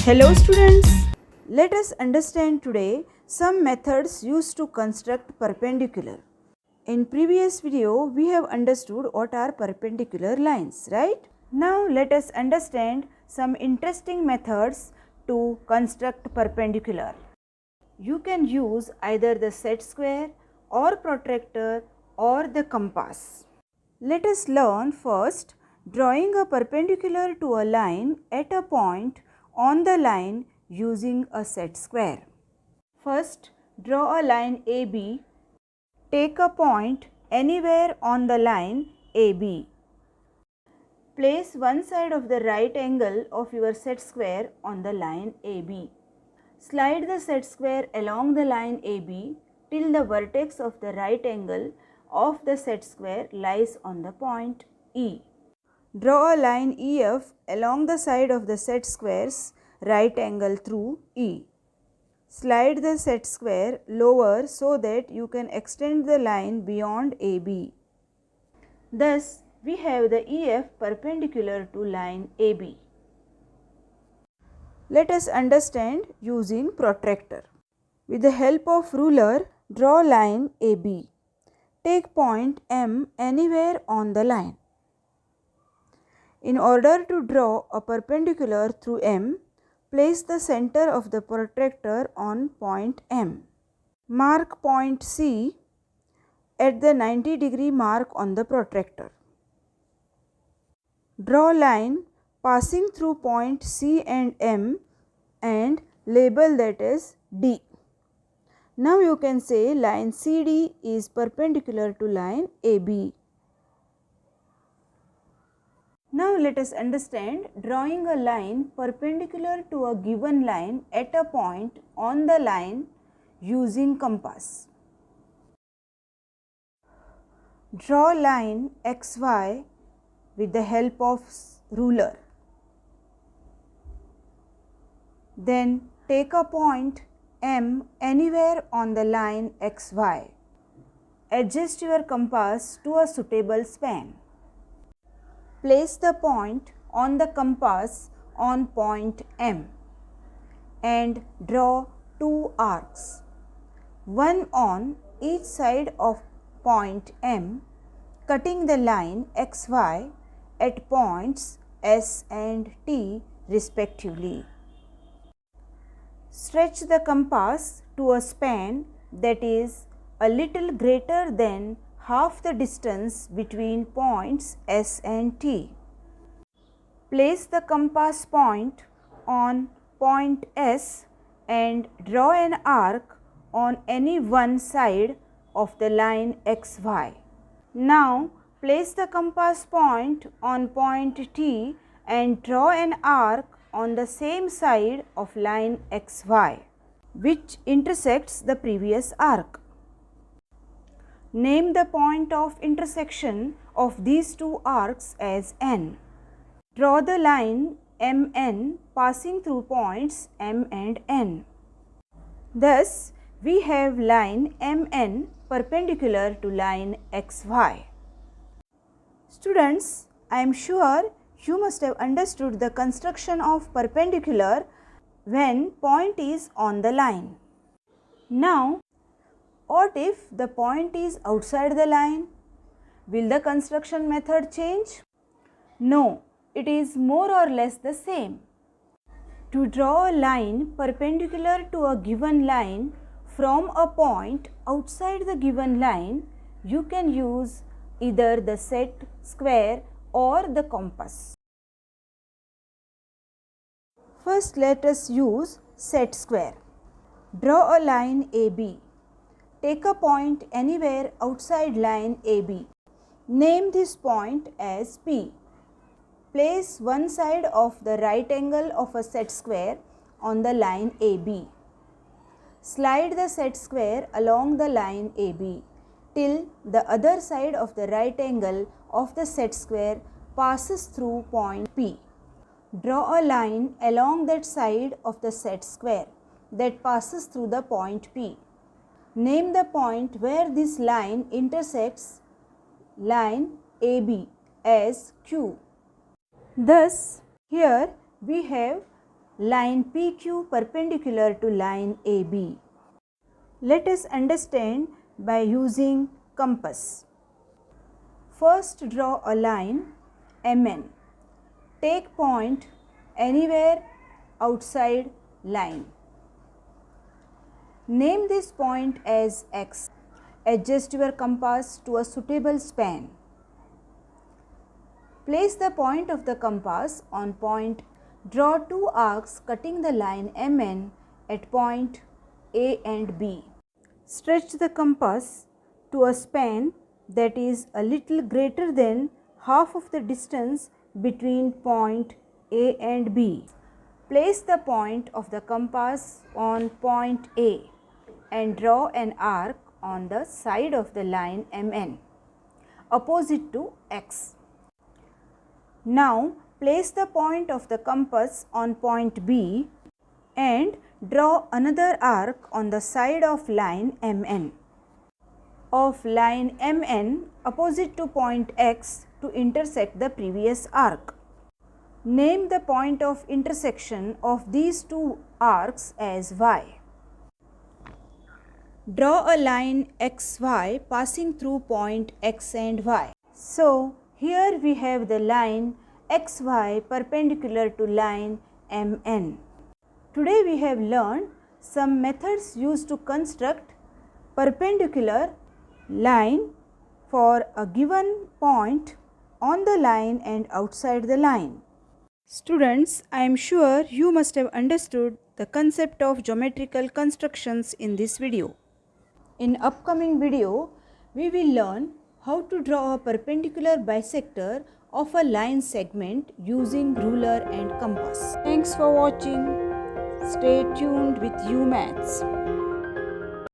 Hello students, let us understand today some methods used to construct perpendicular. In previous video we have understood what are perpendicular lines, right? Now let us understand some interesting methods to construct perpendicular. You can use either the set square or protractor or the compass. Let us learn first drawing a perpendicular to a line at a point on the line using a set square. First, draw a line AB. Take a point anywhere on the line AB. Place one side of the right angle of your set square on the line AB. Slide the set square along the line AB till the vertex of the right angle of the set square lies on the point E. Draw a line EF along the side of the set square's right angle through E. Slide the set square lower so that you can extend the line beyond AB. Thus, we have the EF perpendicular to line AB. Let us understand using protractor. With the help of ruler, draw line AB. Take point M anywhere on the line. In order to draw a perpendicular through M, place the center of the protractor on point M. Mark point C at the 90-degree mark on the protractor. Draw line passing through point C and M and label that as D. Now you can say line CD is perpendicular to line AB. Now let us understand drawing a line perpendicular to a given line at a point on the line using compass. Draw line XY with the help of ruler. Then take a point M anywhere on the line XY. Adjust your compass to a suitable span. Place the point on the compass on point M and draw two arcs, one on each side of point M, cutting the line XY at points S and T respectively. Stretch the compass to a span that is a little greater than half the distance between points S and T. Place the compass point on point S and draw an arc on any one side of the line XY. Now place the compass point on point T and draw an arc on the same side of line XY, which intersects the previous arc. Name the point of intersection of these two arcs as N. Draw the line MN passing through points M and N. Thus, we have line MN perpendicular to line XY. Students, I am sure you must have understood the construction of perpendicular when point is on the line. Now, what if the point is outside the line? Will the construction method change? No, it is more or less the same. To draw a line perpendicular to a given line from a point outside the given line, you can use either the set square or the compass. First, let us use set square. Draw a line AB. Take a point anywhere outside line AB. Name this point as P. Place one side of the right angle of a set square on the line AB. Slide the set square along the line AB till the other side of the right angle of the set square passes through point P. Draw a line along that side of the set square that passes through the point P. Name the point where this line intersects line AB as Q. Thus, here we have line PQ perpendicular to line AB. Let us understand by using compass. First draw a line MN. Take point anywhere outside line. Name this point as X. Adjust your compass to a suitable span. Place the point of the compass on point. Draw two arcs cutting the line MN at point A and B. Stretch the compass to a span that is a little greater than half of the distance between point A and B. Place the point of the compass on point A and draw an arc on the side of the line MN opposite to X. Now place the point of the compass on point B and draw another arc on the side of line MN of line MN opposite to point X to intersect the previous arc. Name the point of intersection of these two arcs as Y. Draw a line XY passing through point X and Y. So, here we have the line XY perpendicular to line MN. Today we have learned some methods used to construct perpendicular line for a given point on the line and outside the line. Students, I am sure you must have understood the concept of geometrical constructions in this video. In upcoming video, we will learn how to draw a perpendicular bisector of a line segment using ruler and compass. Thanks for watching. Stay tuned with UMaths.